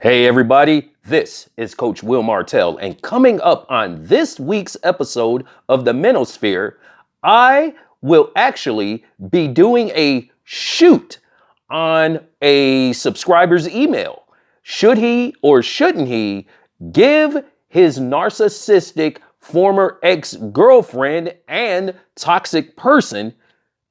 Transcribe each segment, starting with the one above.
Hey everybody, this is Coach Will Martell, and coming up on this week's episode of the Manosphere, I will actually be doing a shoot on a subscriber's email. Should he or shouldn't he give his narcissistic former ex-girlfriend and toxic person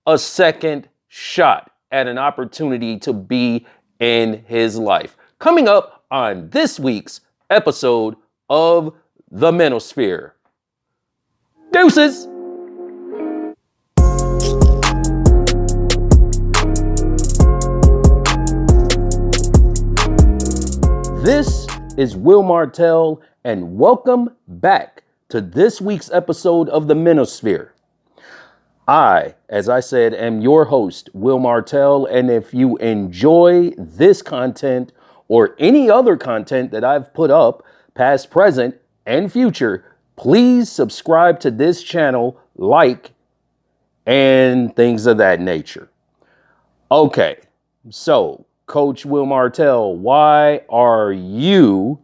a second shot at an opportunity to be in his life? Coming up on this week's episode of The Manosphere. Deuces! This is Will Martell, and welcome back to this week's episode of The Manosphere. I, as I said, am your host, Will Martell, and if you enjoy this content or any other content that I've put up, past, present, and future, please subscribe to this channel, like, and things of that nature. Okay, so Coach Will Martell, why are you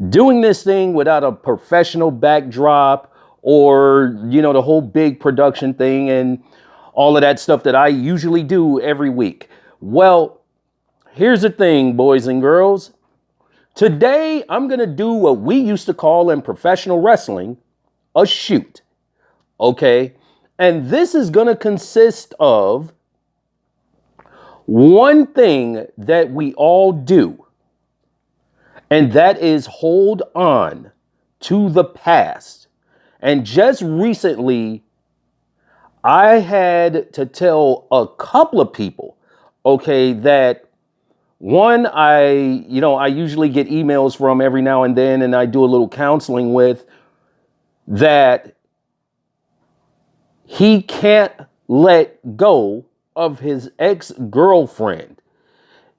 doing this thing without a professional backdrop or, the whole big production thing and all of that stuff that I usually do every week? Well, here's the thing, boys and girls. Today, I'm going to do what we used to call in professional wrestling a shoot. Okay? And this is going to consist of one thing that we all do, and that is hold on to the past. And just recently, I had to tell a couple of people, okay, that one, I usually get emails from every now and then, and I do a little counseling with, that he can't let go of his ex-girlfriend.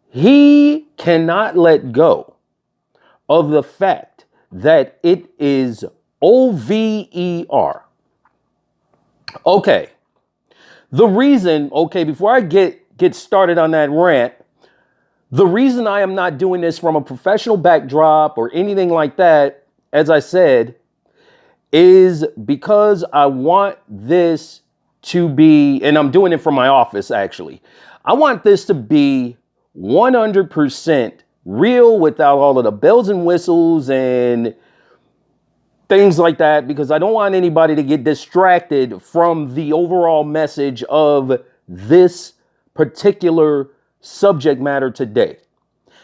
He cannot let go of the fact that it is over. Okay. The reason, before I get started on that rant, the reason I am not doing this from a professional backdrop or anything like that, as I said, is because I want this to be, and I'm doing it from my office actually, I want this to be 100% real without all of the bells and whistles and things like that, because I don't want anybody to get distracted from the overall message of this particular subject matter today.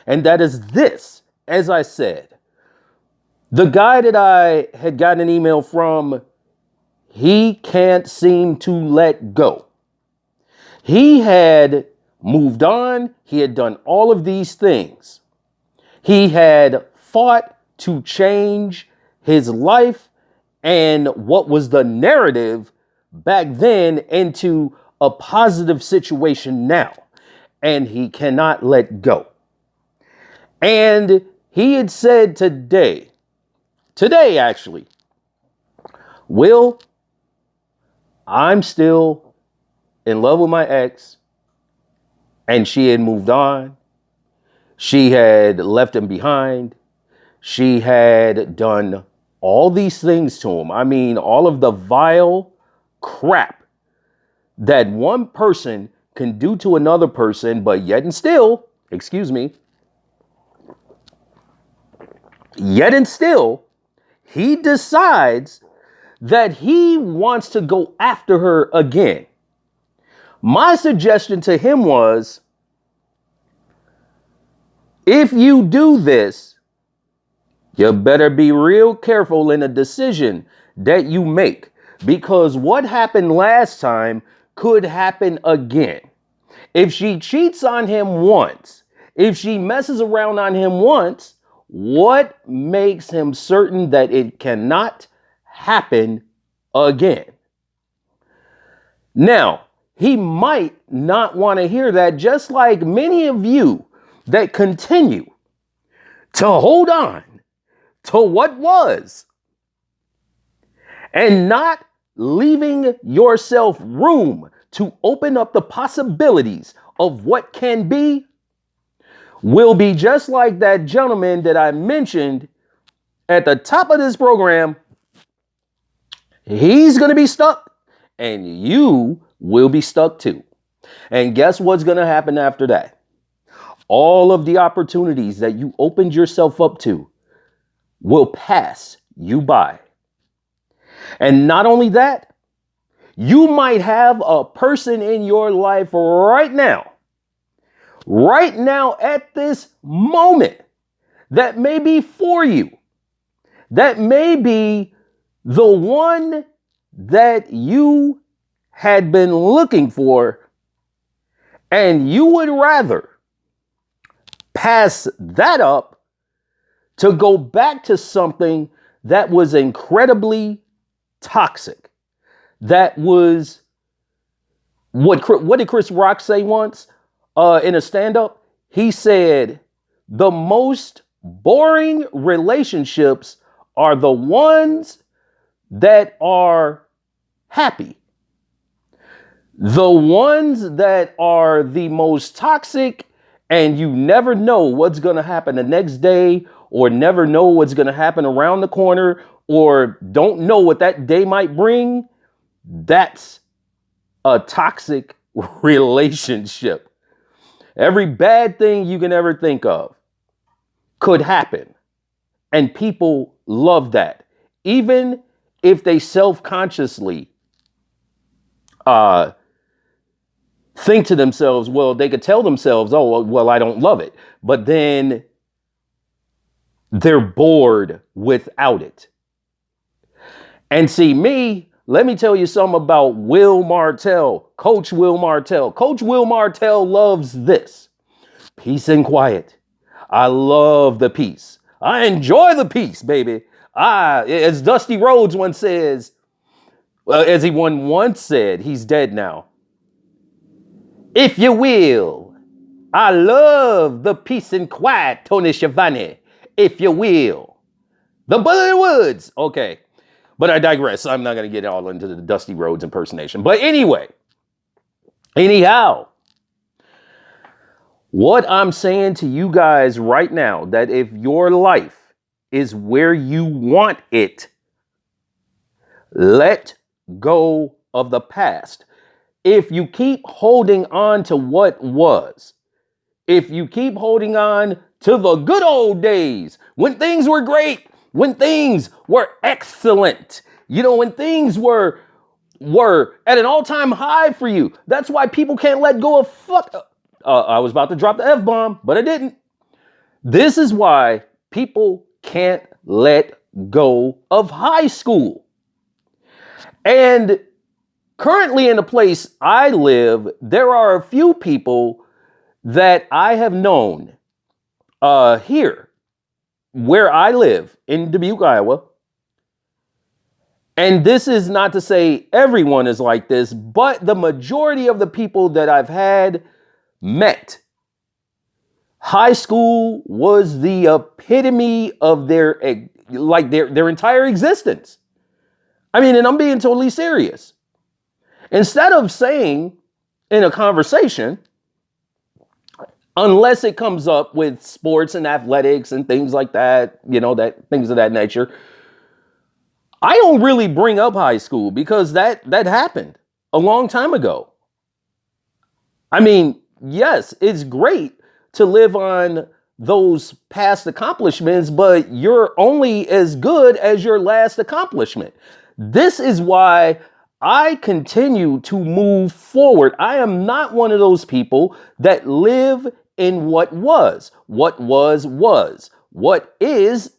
And that is this, as I said, the guy that I had gotten an email from, he can't seem to let go. He had moved on. He had done all of these things. He had fought to change his life and what was the narrative back then into a positive situation now. And he cannot let go. And he had said today actually, Will, I'm still in love with my ex, and she had moved on. She had left him behind. She had done all these things to him. I mean, all of the vile crap that one person can do to another person, but yet and still, he decides that he wants to go after her again. My suggestion to him was, if you do this, you better be real careful in a decision that you make, because what happened last time could happen again. If she cheats on him once, if she messes around on him once, what makes him certain that it cannot happen again? Now, he might not want to hear that, just like many of you that continue to hold on to what was and not leaving yourself room to open up the possibilities of what can be. will be just like that gentleman that I mentioned at the top of this program. He's going to be stuck and you will be stuck too. And guess what's going to happen after that? All of the opportunities that you opened yourself up to will pass you by. And not only that, you might have a person in your life right now at this moment, that may be for you, that may be the one that you had been looking for, and you would rather pass that up to go back to something that was incredibly toxic. That was what did Chris Rock say once in a stand-up? He said, the most boring relationships are the ones that are happy. The ones that are the most toxic, and you never know what's going to happen the next day, or never know what's going to happen around the corner, or don't know what that day might bring. That's a toxic relationship. Every bad thing you can ever think of could happen. And people love that. Even if they self-consciously think to themselves, well, they could tell themselves, oh, well, I don't love it. But then they're bored without it. And see, let me tell you something about Will Martell, Coach Will Martell. Coach Will Martell loves this: peace and quiet. I love the peace. I enjoy the peace, baby. As Dusty Rhodes once says, well, as he once said, he's dead now. If you will, I love the peace and quiet, Tony Schiavone. If you will. The Bullet Woods. Okay. But I digress. I'm not going to get all into the Dusty Rhodes impersonation. But anyhow, what I'm saying to you guys right now, that if your life is where you want it, let go of the past. If you keep holding on to what was, if you keep holding on to the good old days, when things were great, when things were excellent, when things were at an all-time high for you. That's why people can't let go of I was about to drop the F-bomb, but I didn't. This is why people can't let go of high school. And currently in the place I live, there are a few people that I have known here where I live in Dubuque, Iowa. And this is not to say everyone is like this, but the majority of the people that I've had met, high school was the epitome of their entire existence. I mean, and I'm being totally serious. Instead of saying in a conversation, unless it comes up with sports and athletics and things like that, things of that nature, I don't really bring up high school because that happened a long time ago. I mean, yes, it's great to live on those past accomplishments, but you're only as good as your last accomplishment. This is why I continue to move forward. I am not one of those people that live in what was. What was. What is.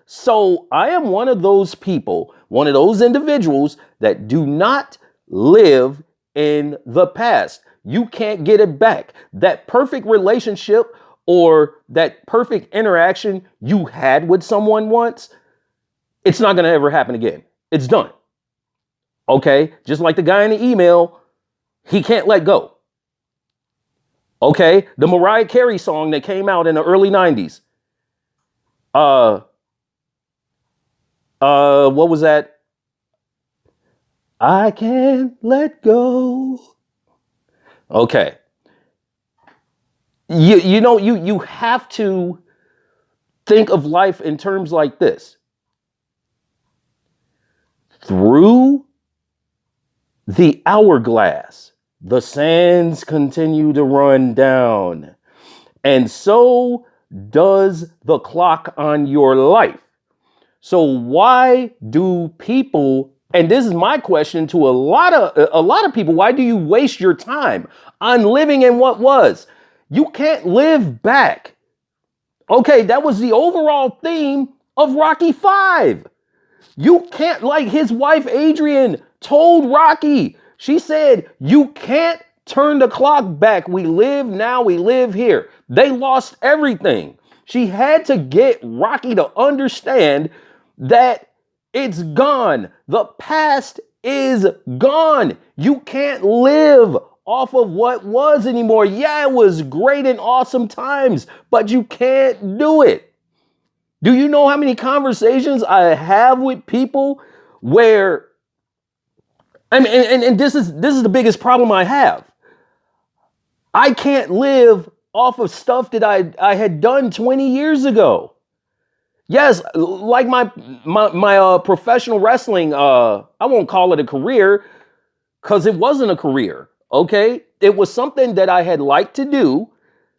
So I am one of those people, one of those individuals that do not live in the past. You can't get it back. That perfect relationship or that perfect interaction you had with someone once, it's not going to ever happen again. It's done. Okay? Just like the guy in the email, he can't let go. Okay? The Mariah Carey song that came out in the early 90s. What was that? I can't let go. Okay. you have to think of life in terms like this. Through the hourglass, the sands continue to run down, and so does the clock on your life. So why do people, and this is my question to a lot of people, why do you waste your time on living in what was? You can't live back. Okay, that was the overall theme of Rocky 5. You can't, like his wife Adrian told Rocky, she said, you can't turn the clock back. We live now, we live here. They lost everything. She had to get Rocky to understand that it's gone. The past is gone. You can't live off of what was anymore. Yeah, it was great and awesome times, but you can't do it. Do you know how many conversations I have with people where, I mean, and this is the biggest problem I have. I can't live off of stuff that I had done 20 years ago. Yes, like my professional wrestling, I won't call it a career because it wasn't a career, okay? It was something that I had liked to do,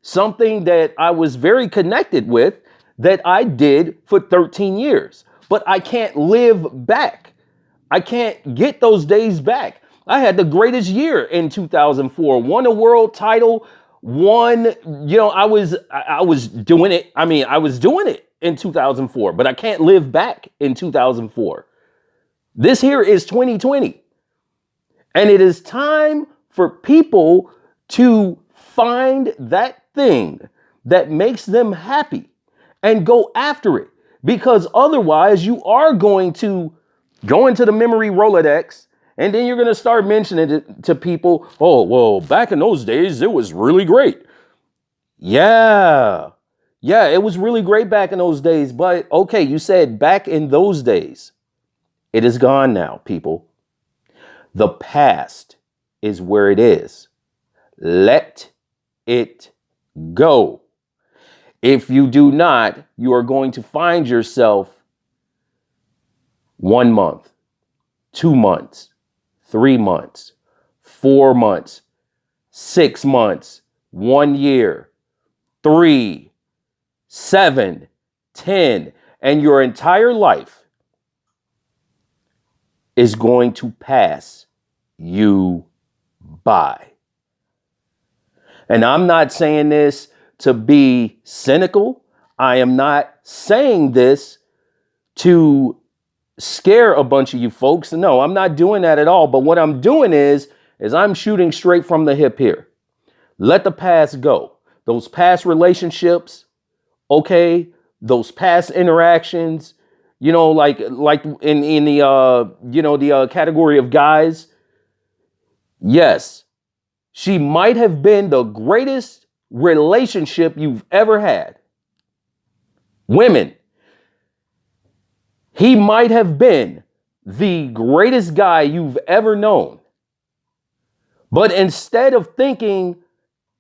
something that I was very connected with, that I did for 13 years. But I can't live back. I can't get those days back. I had the greatest year in 2004, won a world title, I was doing it. I mean, I was doing it in 2004, but I can't live back in 2004. This here is 2020. And it is time for people to find that thing that makes them happy and go after it. Because otherwise you are going to go into the memory Rolodex and then you're going to start mentioning it to people. Oh, well, back in those days, it was really great. Yeah, it was really great back in those days. But okay, you said back in those days. It is gone now, people. The past is where it is. Let it go. If you do not, you are going to find yourself 1 month, 2 months, 3 months, 4 months, 6 months, 1 year, 3, 7, 10, and your entire life is going to pass you by. And I'm not saying this to be cynical. I am not saying this to scare a bunch of you folks. No, I'm not doing that at all. But what I'm doing is I'm shooting straight from the hip here. Let the past go. Those past relationships, okay, those past interactions, like in the category of guys. Yes, she might have been the greatest relationship you've ever had. Women, he might have been the greatest guy you've ever known. But instead of thinking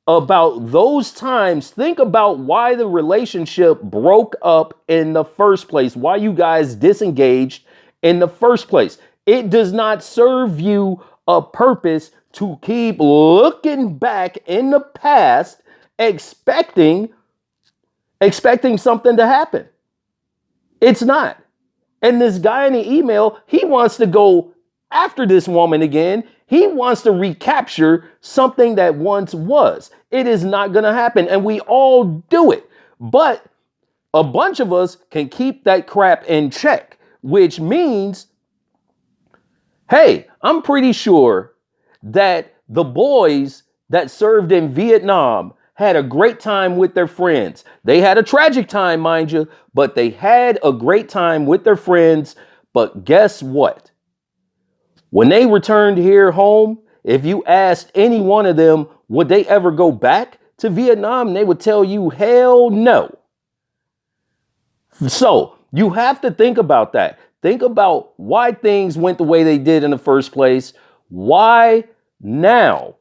about those times, think about why the relationship broke up in the first place, why you guys disengaged in the first place. It does not serve you a purpose to keep looking back in the past, expecting something to happen. It's not. And this guy in the email, he wants to go after this woman again. He wants to recapture something that once was. It is not going to happen. And we all do it. But a bunch of us can keep that crap in check, which means, hey, I'm pretty sure that the boys that served in Vietnam had a great time with their friends. They had a tragic time, mind you, but they had a great time with their friends. But guess what? When they returned here home, if you asked any one of them, would they ever go back to Vietnam? They would tell you, hell no. So you have to think about that. Think about why things went the way they did in the first place. Why now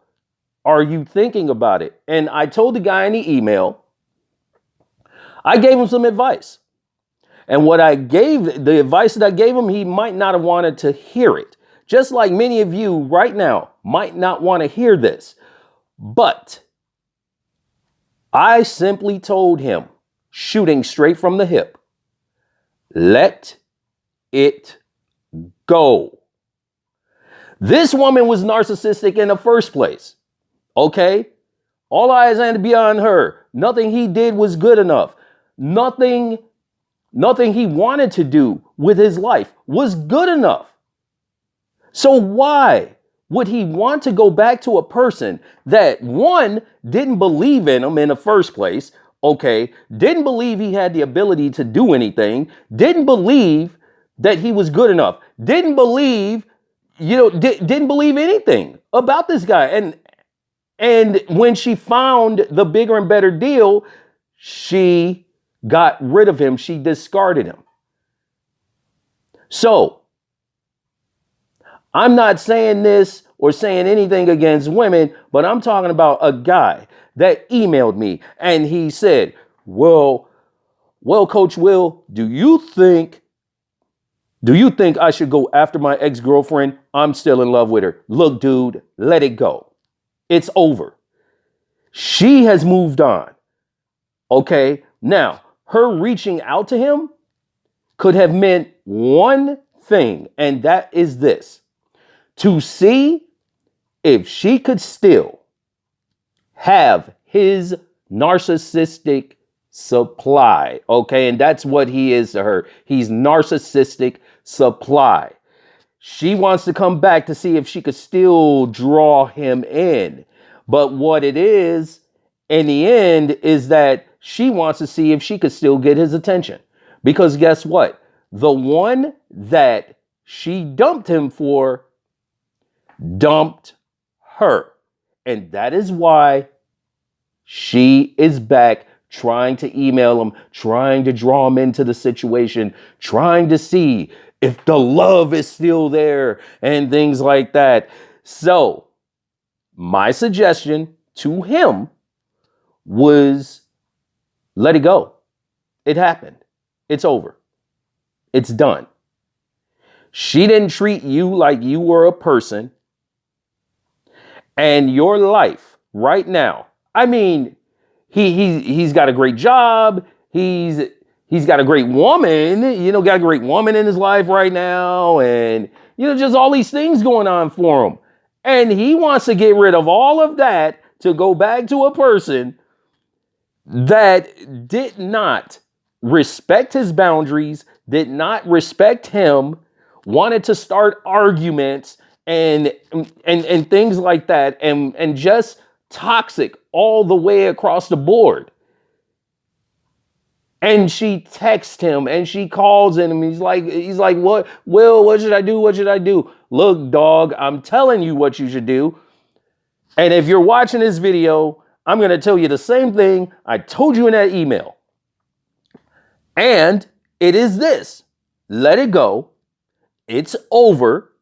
are you thinking about it? And I told the guy in the email, I gave him some advice. And the advice that I gave him, he might not have wanted to hear it. Just like many of you right now might not want to hear this. But I simply told him, shooting straight from the hip, let it go. This woman was narcissistic in the first place. Okay? All eyes had to be on her. Nothing he did was good enough. Nothing he wanted to do with his life was good enough. So why would he want to go back to a person that, one, didn't believe in him in the first place, okay, didn't believe he had the ability to do anything, didn't believe that he was good enough, didn't believe, didn't believe anything about this guy. And when she found the bigger and better deal, she got rid of him. She discarded him. So I'm not saying this or saying anything against women, but I'm talking about a guy that emailed me and he said, well, Coach Will, do you think I should go after my ex-girlfriend? I'm still in love with her. Look, dude, let it go. It's over. She has moved on. Okay. Now, her reaching out to him could have meant one thing, and that is this: to see if she could still have his narcissistic supply. Okay. And that's what he is to her. He's narcissistic supply. She wants to come back to see if she could still draw him in. But what it is in the end is that she wants to see if she could still get his attention. Because guess what? The one that she dumped him for dumped her. And that is why she is back trying to email him, trying to draw him into the situation, trying to see if the love is still there and things like that. So my suggestion to him was let it go. It happened. It's over. It's done. She didn't treat you like you were a person. And your life right now, I mean, he's got a great job. He's got a great woman, got a great woman in his life right now. And, just all these things going on for him. And he wants to get rid of all of that to go back to a person that did not respect his boundaries, did not respect him, wanted to start arguments and things like that, and just toxic all the way across the board. And she texts him and she calls him. He's like, what? Will, what should I do? What should I do? Look, dog, I'm telling you what you should do. And if you're watching this video, I'm going to tell you the same thing I told you in that email. And it is this: let it go. It's over.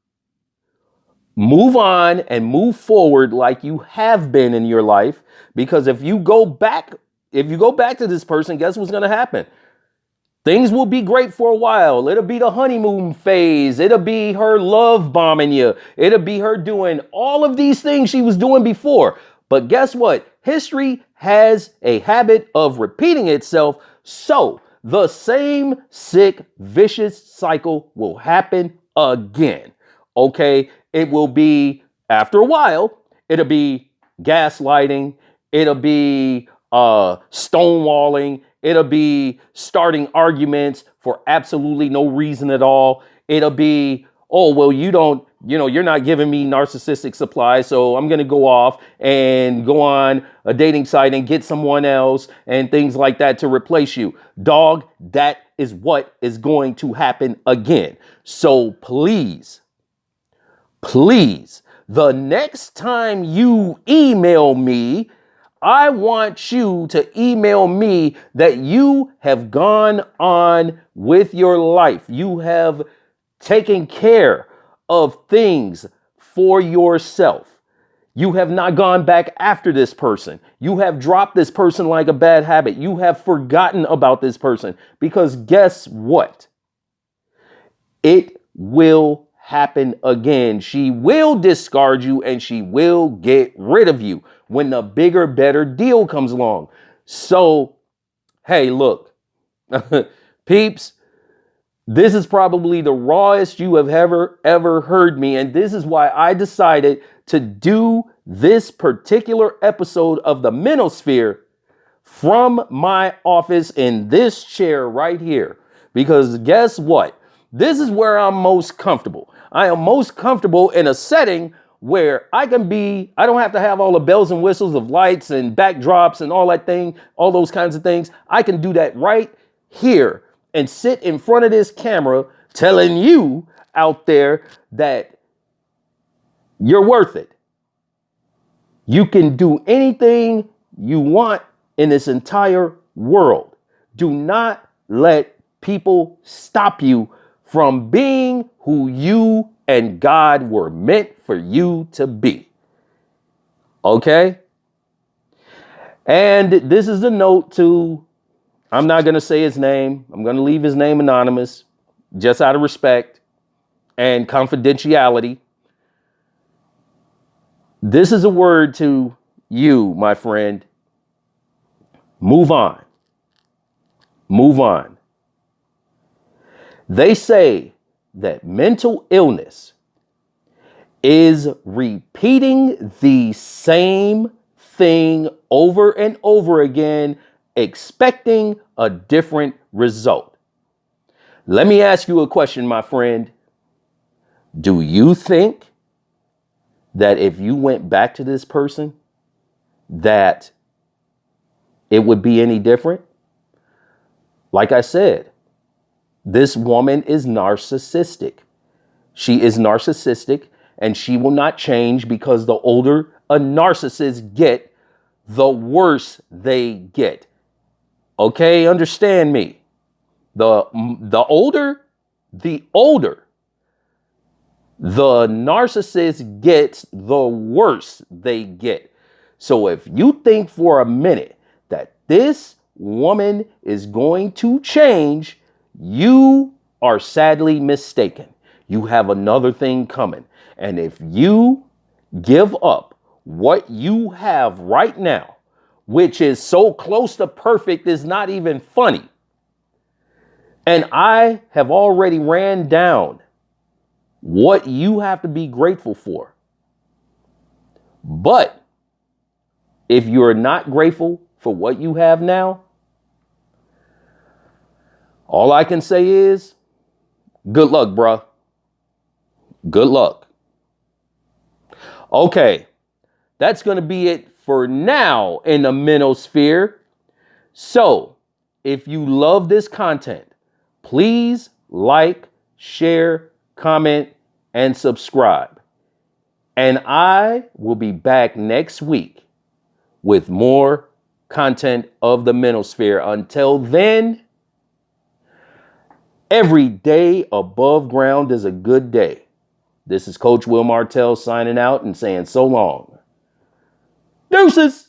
Move on and move forward like you have been in your life. Because if you go back to this person, guess what's going to happen? Things will be great for a while. It'll be the honeymoon phase. It'll be her love bombing you. It'll be her doing all of these things she was doing before. But guess what? History has a habit of repeating itself. So the same sick, vicious cycle will happen again. Okay? It will be, after a while, it'll be gaslighting. It'll be stonewalling. It'll be starting arguments for absolutely no reason at all. It'll be, oh, well, you're not giving me narcissistic supply, so I'm going to go off and go on a dating site and get someone else and things like that to replace you. Dog, that is what is going to happen again. So please, the next time you email me, I want you to email me that you have gone on with your life. You have taken care of things for yourself. You have not gone back after this person. You have dropped this person like a bad habit. You have forgotten about this person because guess what? It will happen again. She will discard you and she will get rid of you when the bigger, better deal comes along. So, hey, look, peeps, this is probably the rawest you have ever heard me. And this is why I decided to do this particular episode of the Manosphere from my office in this chair right here. Because guess what? This is where I'm most comfortable. I am most comfortable in a setting where I don't have to have all the bells and whistles of lights and backdrops and all that thing, all those kinds of things. I can do that right here and sit in front of this camera telling you out there that you're worth it. You can do anything you want in this entire world. Do not let people stop you from being who you and God were meant for you to be. Okay? And this is a note to, I'm not going to say his name. I'm going to leave his name anonymous, just out of respect and confidentiality. This is a word to you, my friend. Move on. Move on. They say that mental illness is repeating the same thing over and over again, expecting a different result. Let me ask you a question, my friend. Do you think that if you went back to this person, that it would be any different? Like I said, this woman is narcissistic. She is narcissistic and she will not change because the older a narcissist get, the worse they get. Okay, understand me. The older the narcissist gets, the worse they get. So if you think for a minute that this woman is going to change, you are sadly mistaken. You have another thing coming. And if you give up what you have right now, which is so close to perfect, is not even funny. And I have already ran down what you have to be grateful for. But if you're not grateful for what you have now, all I can say is good luck, bruh. Good luck. Okay, that's going to be it for now in the Manosphere. So if you love this content, please like, share, comment, and subscribe. And I will be back next week with more content of the Manosphere. Until then, every day above ground is a good day. This is Coach Will Martell signing out and saying so long. Deuces.